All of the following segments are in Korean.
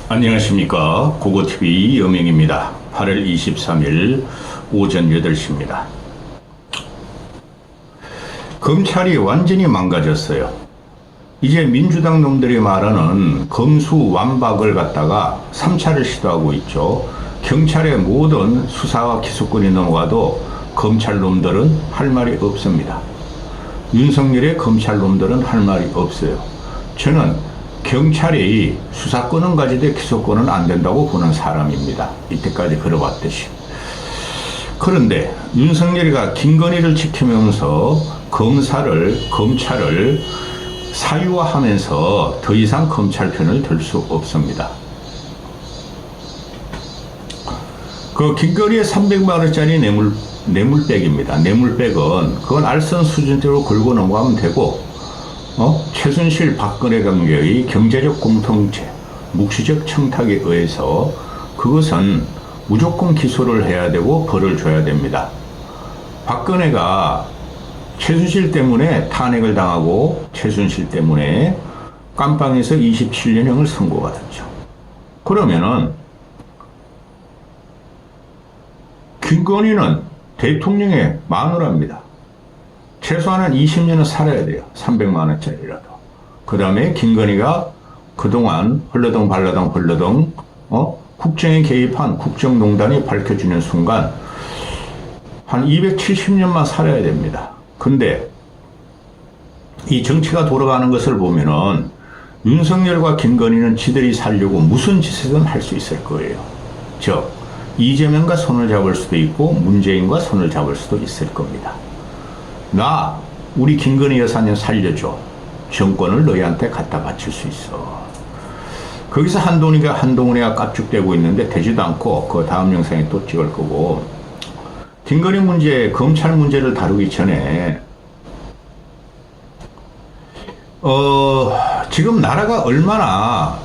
안녕하십니까. 고고TV 여명입니다. 8월 23일 오전 8시입니다. 검찰이 완전히 망가졌어요. 이제 민주당 놈들이 말하는 검수완박을 갖다가 3차를 시도하고 있죠. 경찰의 모든 수사와 기소권이 넘어가도 검찰 놈들은 할 말이 없습니다. 윤석열의 검찰 놈들은 할 말이 없어요. 저는 경찰이 수사권은 가지되 기소권은 안 된다고 보는 사람입니다. 이때까지 걸어봤듯이. 그런데 윤석열이가 김건희를 지키면서 검찰을 사유화하면서 더 이상 검찰 편을 들 수 없습니다. 그 김건희의 300만 원짜리 뇌물백입니다. 뇌물백은 그건 알선 수준대로 걸고 넘어가면 되고, 최순실 박근혜 관계의 경제적 공통체, 묵시적 청탁에 의해서 그것은 무조건 기소를 해야 되고 벌을 줘야 됩니다. 박근혜가 최순실 때문에 탄핵을 당하고 최순실 때문에 깜빵에서 27년형을 선고받았죠. 그러면은 김건희는 대통령의 마누라입니다. 최소한 20년은 살아야 돼요. 300만 원짜리라도. 그 다음에 김건희가 그동안 헐러덩 국정에 개입한 국정농단이 밝혀지는 순간 한 270년만 살아야 됩니다. 근데 이 정치가 돌아가는 것을 보면은 윤석열과 김건희는 지들이 살려고 무슨 짓이든 할 수 있을 거예요. 즉 이재명과 손을 잡을 수도 있고 문재인과 손을 잡을 수도 있을 겁니다. 우리 김건희 여사님 살려줘. 정권을 너희한테 갖다 바칠 수 있어. 거기서 한동훈이가 깝죽대고 있는데 되지도 않고 그 다음 영상에 또 찍을 거고, 김건희 문제, 검찰 문제를 다루기 전에 지금 나라가 얼마나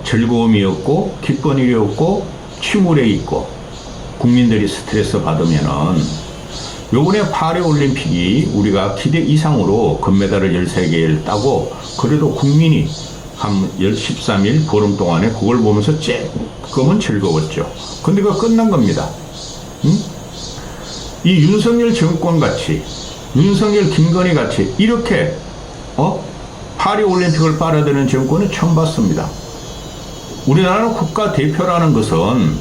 즐거움이었고 기쁜 일이었고 침울해 있고 국민들이 스트레스 받으면은 요번에 파리 올림픽이 우리가 기대 이상으로 금메달을 13개를 따고 그래도 국민이 한 13일 보름 동안에 그걸 보면서 조금은 즐거웠죠. 근데 그거 끝난 겁니다. 이 윤석열 정권 같이, 윤석열 김건희 같이 이렇게 파리 올림픽을 빨아들이는 정권은 처음 봤습니다. 우리나라는 국가 대표라는 것은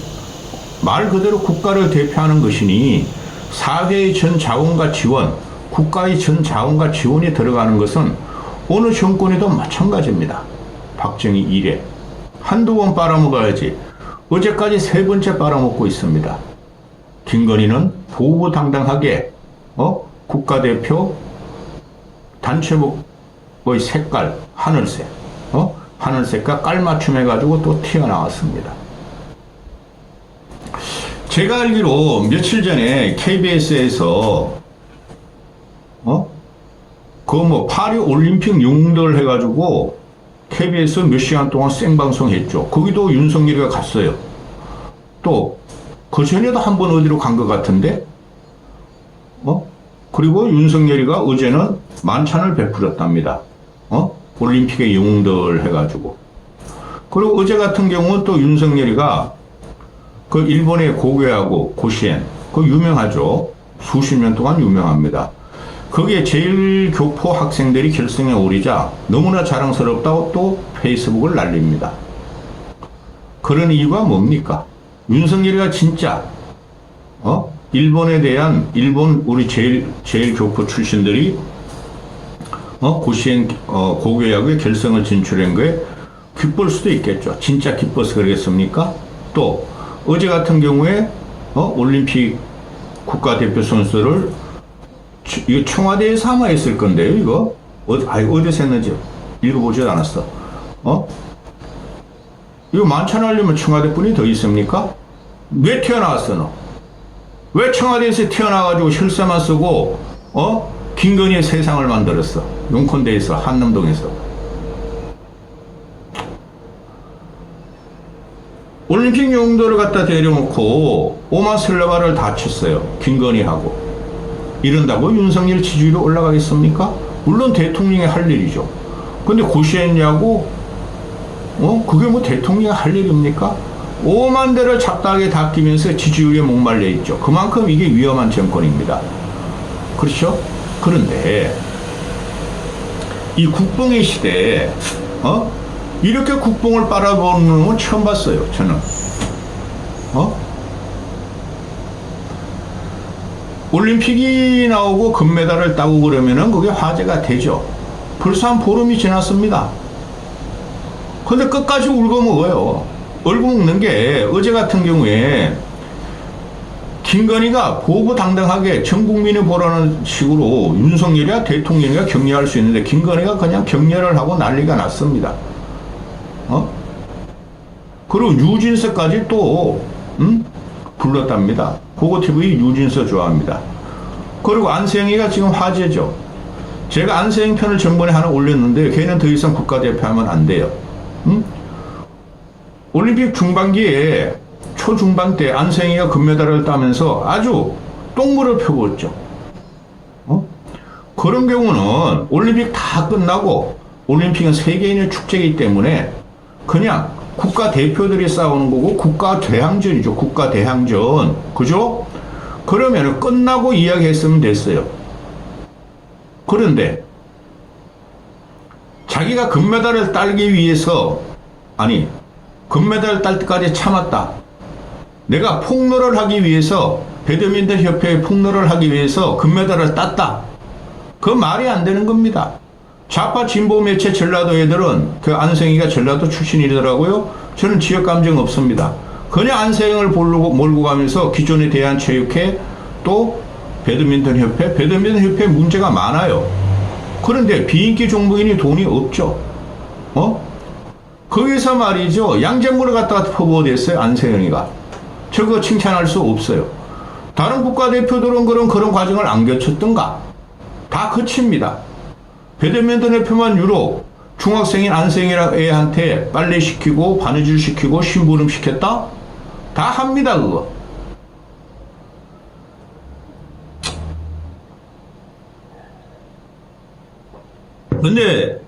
말 그대로 국가를 대표하는 것이니 사회의 전 자원과 지원, 국가의 전 자원과 지원이 들어가는 것은 어느 정권에도 마찬가지입니다. 박정희 이래 한두 번 빨아먹어야지 어제까지 3번째 빨아먹고 있습니다. 김건희는 보고당당하게 국가대표 단체복의 색깔 하늘색, 하늘색과 깔맞춤 해가지고 또 튀어나왔습니다. 제가 알기로 며칠 전에 KBS에서 파리 올림픽 용들 해가지고 KBS 몇 시간 동안 생방송 했죠. 거기도 윤석열이가 갔어요. 또 그 전에도 한 번 어디로 간 것 같은데, 그리고 윤석열이가 어제는 만찬을 베풀었답니다. 올림픽의 영웅들 해가지고. 그리고 어제 같은 경우는 또 윤석열이가 그 일본의 고교하고 고시엔, 그 유명하죠. 수십 년 동안 유명합니다. 거기에 제일 교포 학생들이 결승에 오르자 너무나 자랑스럽다고 또 페이스북을 날립니다. 그런 이유가 뭡니까? 윤석열이가 진짜 일본에 대한 우리 제일 교포 출신들이 고시엔 고교야구의 결승을 진출한 거에 기쁠 수도 있겠죠. 진짜 기뻐서 그러겠습니까? 또 어제 같은 경우에 올림픽 국가대표 선수를 이거 청와대에서 아마 했을 건데요. 이거 어디서 했는지 읽어보지도 않았어. 이거 만찬하려면 청와대뿐이 더 있습니까? 왜 튀어나왔어 너? 왜 청와대에서 튀어나와가지고 혈세만 쓰고 김건희의 세상을 만들었어? 용콘대에서, 한남동에서. 올림픽 용도를 갖다 데려놓고 오마슬라바를 다 쳤어요. 김건희하고. 이런다고 윤석열 지지율이 올라가겠습니까? 물론 대통령이 할 일이죠. 근데 고시했냐고 그게 뭐 대통령이 할 일입니까? 오만 대를 잡다하게 닦이면서 지지율에 목말라 있죠. 그만큼 이게 위험한 정권입니다. 그렇죠? 그런데 이 국뽕의 시대에 이렇게 국뽕을 빨아보는 놈은 처음 봤어요. 저는. 올림픽이 나오고 금메달을 따고 그러면은 그게 화제가 되죠. 벌써 한 보름이 지났습니다. 근데 끝까지 울고 먹어요. 울고 먹는 게 어제 같은 경우에 김건희가 보고당당하게 전 국민이 보라는 식으로 윤석열이야 대통령이야 격려할 수 있는데 김건희가 그냥 격려를 하고 난리가 났습니다. 그리고 유진서까지 또 불렀답니다. 고고TV 유진서 좋아합니다. 그리고 안세영이가 지금 화제죠. 제가 안세영 편을 전번에 하나 올렸는데 걔는 더 이상 국가대표하면 안 돼요. 올림픽 중반기에 초중반 때 안세영이가 금메달을 따면서 아주 똥물을 펴고 있죠. 그런 경우는 올림픽 다 끝나고 올림픽은 세계인의 축제이기 때문에 그냥 국가대표들이 싸우는 거고 국가대항전이죠. 국가대항전. 그죠? 그러면 끝나고 이야기했으면 됐어요. 그런데 자기가 금메달을 따기 위해서 금메달을 딸 때까지 참았다. 내가 폭로를 하기 위해서 배드민턴 협회에 폭로를 하기 위해서 금메달을 땄다. 그 말이 안 되는 겁니다. 좌파 진보 매체 전라도 애들은 그 안세영이가 전라도 출신이더라고요. 저는 지역 감정 없습니다. 그냥 안세영을 몰고 가면서 기존의 대한체육회 또 배드민턴 협회 문제가 많아요. 그런데 비인기 종목인이 돈이 없죠. 거기서 말이죠. 양잿물을 갖다가 퍼부어댔어요. 안세영이가. 저거 칭찬할 수 없어요. 다른 국가대표들은 그런 과정을 안 거쳤던가? 다 거칩니다. 배드민턴 협회만 유독 중학생인 안세영이라는 애한테 빨래 시키고 바느질 시키고 심부름 시켰다? 다 합니다. 그거. 근데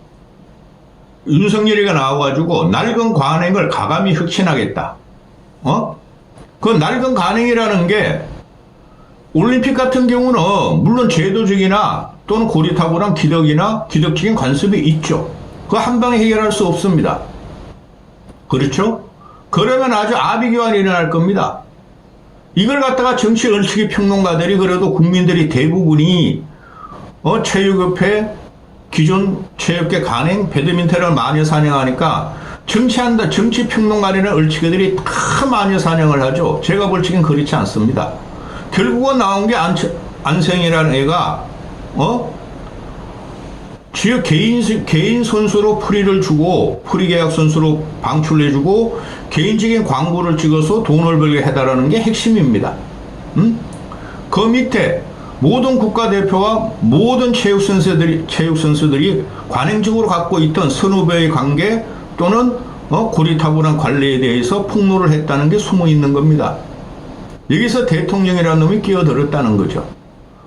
윤석열이가 나와가지고 낡은 관행을 가감히 혁신하겠다. 그 낡은 관행이라는 게 올림픽 같은 경우는 물론 제도적이나 또는 고리타분한 기덕적인 관습이 있죠. 그거 한 방에 해결할 수 없습니다. 그렇죠? 그러면 아주 아비규환이 일어날 겁니다. 이걸 갖다가 정치 얼치기 평론가들이 그래도 국민들이 대부분이 체육협회 기존 체육계 관행 배드민턴을 마녀 사냥하니까 정치 평론가들이나 얼치기들이 다 마녀 사냥을 하죠. 제가 볼 적엔 그렇지 않습니다. 결국은 나온 게 안세영이라는 애가 지역 개인 선수로 프리를 주고 프리계약 선수로 방출해주고 개인적인 광고를 찍어서 돈을 벌게 해달라는 게 핵심입니다. 그 밑에 모든 국가대표와 모든 체육 선수들이 관행적으로 갖고 있던 선후배의 관계 또는 고리타분한 관리에 대해서 폭로를 했다는 게 숨어 있는 겁니다. 여기서 대통령이라는 놈이 끼어들었다는 거죠.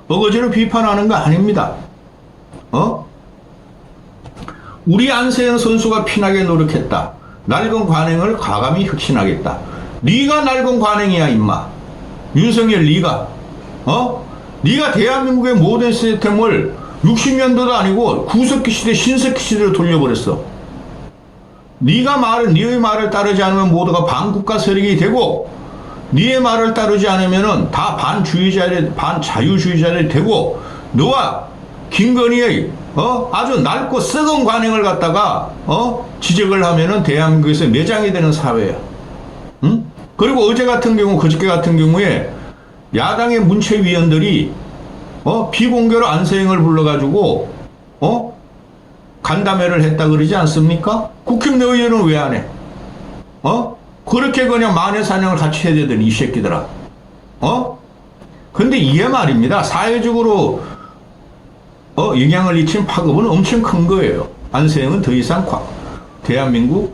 어거지로 비판하는 거 아닙니다. 우리 안세영 선수가 피나게 노력했다. 낡은 관행을 과감히 혁신하겠다. 네가 낡은 관행이야 임마. 윤석열 네가 네가 대한민국의 모든 시스템을 60년도도 아니고 구석기 시대 신석기 시대로 돌려버렸어. 네의 말을 따르지 않으면 모두가 반국가 세력이 되고 네의 말을 따르지 않으면 다 반자유주의자들이 되고 너와 김건희의 아주 낡고 썩은 관행을 갖다가 지적을 하면은 대한민국에서 매장이 되는 사회야. 그리고 어제 같은 경우 그저께 같은 경우에 야당의 문체위원들이 비공개로 안세영을 불러가지고 간담회를 했다 그러지 않습니까? 국힘 의원은 왜 안 해? 그렇게 그냥 마녀사냥을 같이 해야 되더니 이 새끼들아. 근데 이게 말입니다. 사회적으로 영향을 미친 파급은 엄청 큰 거예요. 안세영은 더 이상 대한민국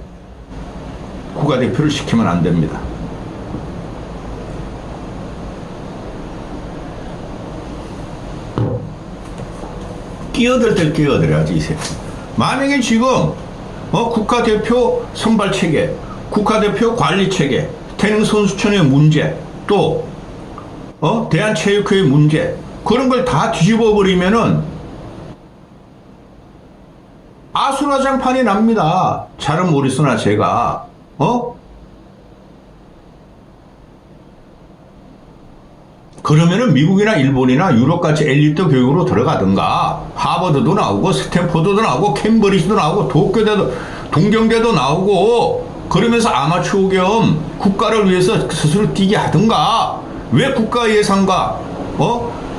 국가대표를 시키면 안 됩니다. 끼어들어야지 이 새끼. 만약에 지금 국가대표 선발 체계, 국가대표 관리 체계, 태릉 선수촌의 문제, 또 대한체육회의 문제, 그런 걸 다 뒤집어 버리면은 아수라장판이 납니다. 잘은 모르겠으나 제가 그러면은 미국이나 일본이나 유럽같이 엘리트 교육으로 들어가든가, 하버드도 나오고 스탠포드도 나오고 캠브리지도 나오고 도쿄대도 동경대도 나오고, 그러면서 아마추어 겸 국가를 위해서 스스로 뛰게 하든가. 왜 국가 예산과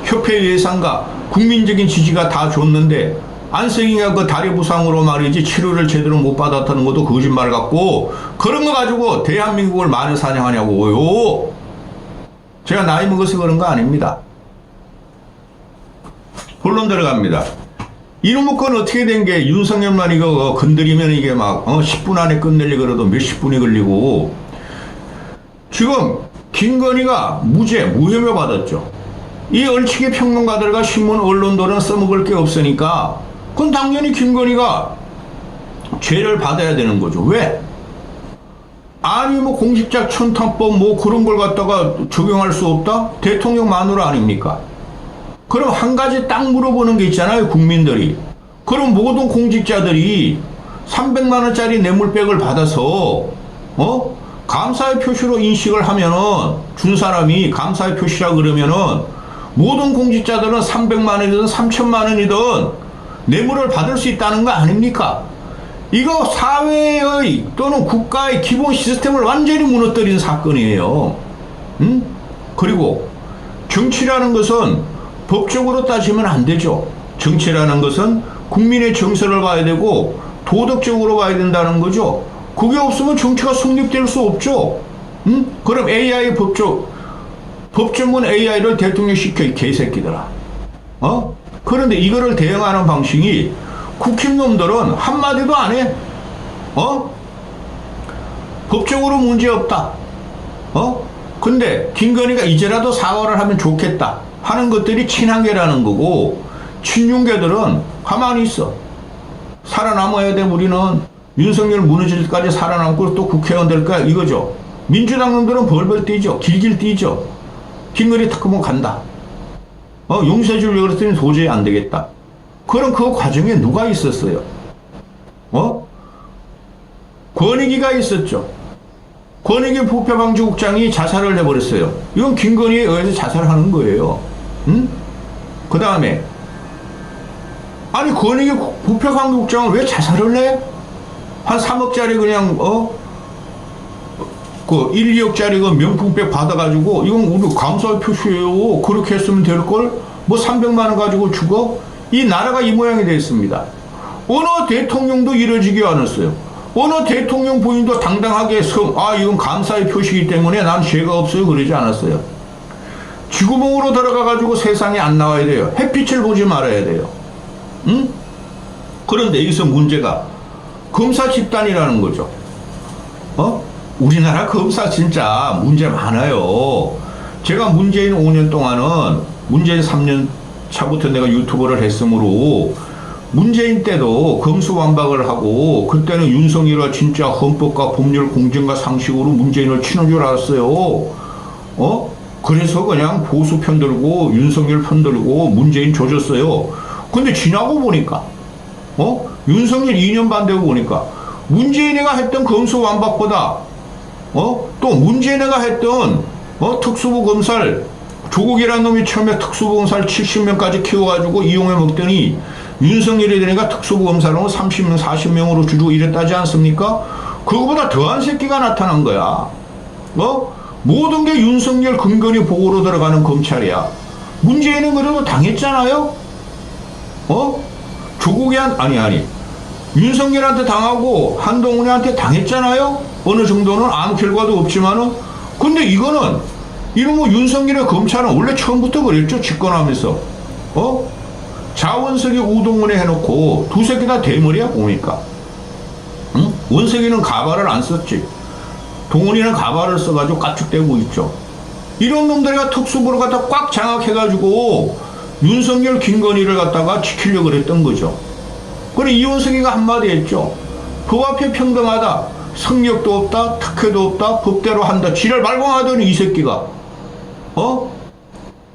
협회 예산과 국민적인 지지가 다 줬는데 안성이가 그 다리 부상으로 말이지 치료를 제대로 못 받았다는 것도 거짓말 같고, 그런 거 가지고 대한민국을 마늘 사냥하냐고요. 제가 나이 먹어서 그런 거 아닙니다. 본론 들어갑니다. 이놈의 건 어떻게 된 게, 윤석열만 이거 건드리면 이게 막 10분 안에 끝내려고 그래도 몇십 분이 걸리고, 지금 김건희가 무혐의 받았죠. 이 얼치기 평론가들과 신문 언론들은 써먹을 게 없으니까 그건 당연히 김건희가 죄를 받아야 되는 거죠. 왜? 아니 뭐 공직자 천탄법 뭐 그런 걸 갖다가 적용할 수 없다? 대통령 마누라 아닙니까? 그럼 한 가지 딱 물어보는 게 있잖아요, 국민들이. 그럼 모든 공직자들이 300만 원짜리 뇌물백을 받아서 감사의 표시로 인식을 하면은, 준 사람이 감사의 표시라 그러면은 모든 공직자들은 300만 원이든 3천만 원이든 뇌물을 받을 수 있다는 거 아닙니까? 이거 사회의 또는 국가의 기본 시스템을 완전히 무너뜨린 사건이에요. 그리고 정치라는 것은 법적으로 따지면 안 되죠. 정치라는 것은 국민의 정서를 봐야 되고 도덕적으로 봐야 된다는 거죠. 그게 없으면 정치가 성립될 수 없죠. 그럼 AI 법전문 AI를 대통령 시켜, 이 개새끼들아. 그런데 이거를 대응하는 방식이, 국힘놈들은 한마디도 안 해. 법적으로 문제 없다. 근데 김건희가 이제라도 사과를 하면 좋겠다 하는 것들이 친한계라는 거고, 친윤계들은 가만히 있어. 살아남아야 돼. 우리는 윤석열 무너질 때까지 살아남고 또 국회의원 될 거야, 이거죠. 민주당 놈들은 벌벌 뛰죠. 길길 뛰죠. 김건희 특검은 간다. 용서해 주려고 그랬더니 도저히 안 되겠다. 그럼 그 과정에 누가 있었어요? 권익위가 있었죠. 권익위 부패방지국장이 자살을 해버렸어요. 이건 김건희에 의해서 자살하는 거예요. 그 다음에, 아니, 권익위 부패방지국장은 왜 자살을 해? 한 3억짜리 그냥, 그 1, 2억짜리 그 명품백 받아가지고, 이건 우리 감사의 표시예요. 그렇게 했으면 될걸? 뭐 300만원 가지고 죽어? 이 나라가 이 모양이 됐습니다. 어느 대통령도 이러지기 않았어요. 어느 대통령 부인도 당당하게 이건 감사의 표시이기 때문에 난 죄가 없어요, 그러지 않았어요. 쥐구멍으로 들어가가지고 세상에 안 나와야 돼요. 햇빛을 보지 말아야 돼요. 그런데 여기서 문제가 검사 집단이라는 거죠. 우리나라 검사 진짜 문제 많아요. 제가 문재인 5년 동안은, 문재인 3년 차부터 내가 유튜버를 했으므로 문재인 때도 검수완박을 하고, 그때는 윤석열이 진짜 헌법과 법률 공정과 상식으로 문재인을 치는 줄 알았어요. 그래서 그냥 보수 편 들고 윤석열 편 들고 문재인 조졌어요. 근데 지나고 보니까 윤석열 2년 반 되고 보니까 문재인이가 했던 검수완박보다 또 문재인이가 했던 특수부 검사를, 조국이라는 놈이 처음에 특수부 검사를 70명까지 키워가지고 이용해 먹더니 윤석열이 되니까 특수부 검사를 30명, 40명으로 줄이고 이랬다지 않습니까? 그거보다 더한 새끼가 나타난 거야. 모든 게 윤석열 근거리 보고로 들어가는 검찰이야. 문재인은 그래도 당했잖아요? 조국이 아니. 윤석열한테 당하고 한동훈한테 당했잖아요? 어느 정도는 아무 결과도 없지만은. 근데 이거는, 이놈의 윤석열의 검찰은 원래 처음부터 그랬죠. 집권하면서. 자원석이 우동훈에 해놓고 두 새끼 다 대머리야, 보니까. 원석이는 가발을 안 썼지. 동훈이는 가발을 써가지고 까축대고 있죠. 이런 놈들이 특수부를 갖다 꽉 장악해가지고 윤석열 김건희를 갖다가 지키려고 그랬던 거죠. 그래, 이원석이가 한마디 했죠. 법 앞에 평등하다. 성력도 없다. 특혜도 없다. 법대로 한다. 지랄 발광하더니 이 새끼가.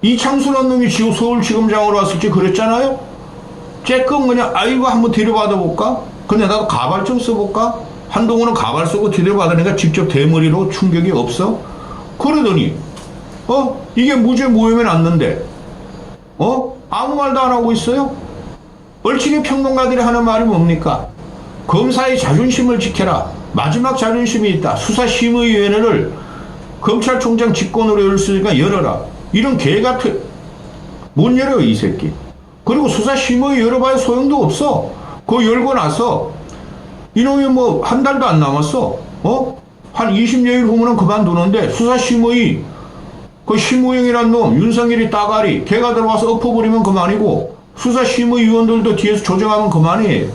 이창수라는 놈이 서울지검장으로 왔을 때 그랬잖아요. 쬐끔 그냥 아이고 한번 들여받아 볼까? 근데 나도 가발 좀 써볼까? 한동훈은 가발 쓰고 들여받으니까 직접 대머리로 충격이 없어? 그러더니 이게 무죄 무혐의 났는데 아무 말도 안 하고 있어요? 얼치기 평론가들이 하는 말이 뭡니까? 검사의 자존심을 지켜라. 마지막 자존심이 있다. 수사심의위원회를 검찰총장 직권으로 열 수 있으니까 열어라. 이런 개 같은 못 열어요 이 새끼. 그리고 수사심의 열어봐야 소용도 없어. 그거 열고 나서 이놈이 뭐 한 달도 안 남았어. 한 20여일 후면은 그만두는데 수사심의 그 심우영이란 놈 윤석열이 따가리 걔가 들어와서 엎어버리면 그만이고 수사심의위원들도 뒤에서 조정하면 그만이에요.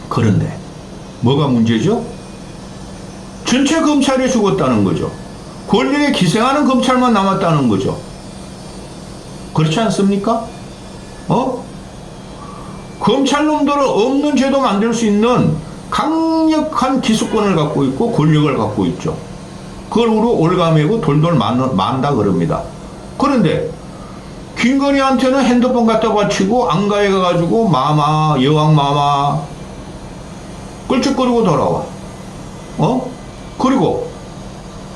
그런데 뭐가 문제죠? 전체 검찰이 죽었다는 거죠. 권력에 기생하는 검찰만 남았다는 거죠. 그렇지 않습니까? 검찰놈들은 없는 죄도 만들 수 있는 강력한 기소권을 갖고 있고 권력을 갖고 있죠. 그걸 우리 올가매고 돌돌 만다 그럽니다. 그런데 김건희한테는 핸드폰 갖다 바치고 안가에 가가지고 마마 여왕 마마 끌적거리고 돌아와. 그리고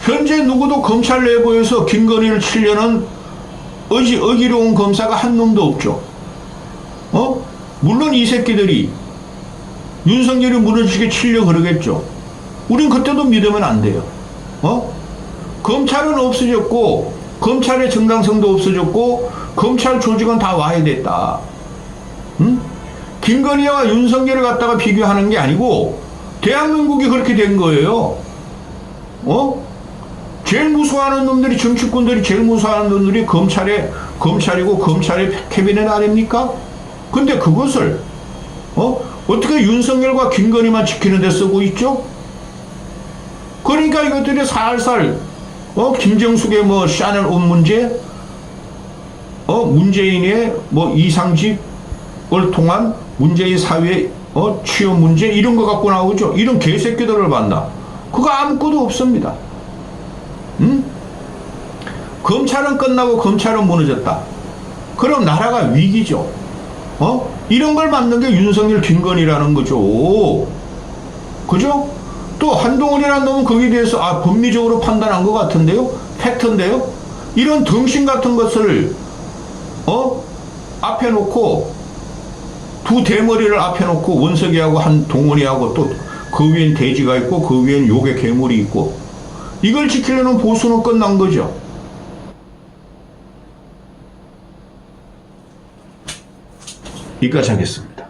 현재 누구도 검찰 내부에서 김건희를 치려는 어기로운 검사가 한 놈도 없죠. 물론 이 새끼들이 윤석열이 무너지게 치려 그러겠죠. 우린 그때도 믿으면 안 돼요. 검찰은 없어졌고 검찰의 정당성도 없어졌고 검찰 조직은 다 와야 됐다. 김건희와 윤석열을 갖다가 비교하는 게 아니고 대한민국이 그렇게 된 거예요. 제일 무서워하는 놈들이 정치꾼들이 제일 무서워하는 놈들이 검찰이고 검찰의 캐비넷 아닙니까? 근데 그것을 어떻게 윤석열과 김건희만 지키는 데 쓰고 있죠? 그러니까 이것들이 살살 김정숙의 뭐 샤넬 옷 문제, 문재인의 뭐 이상직을 통한 문재인 사회 취업 문제 이런 거 갖고 나오죠. 이런 개새끼들을 만나. 그거 아무것도 없습니다. 검찰은 끝나고 검찰은 무너졌다. 그럼 나라가 위기죠. 이런 걸 만든 게 윤석열 김건희라는 거죠. 그죠? 또 한동훈이라는 놈은 거기에 대해서 법리적으로 판단한 것 같은데요. 팩트인데요. 이런 덩신 같은 것을 앞에 놓고 두 대머리를 앞에 놓고 원석이하고 한동훈이하고 또 그 위엔 돼지가 있고 그 위엔 욕의 괴물이 있고 이걸 지키려는 보수는 끝난 거죠. 여기까지 하겠습니다.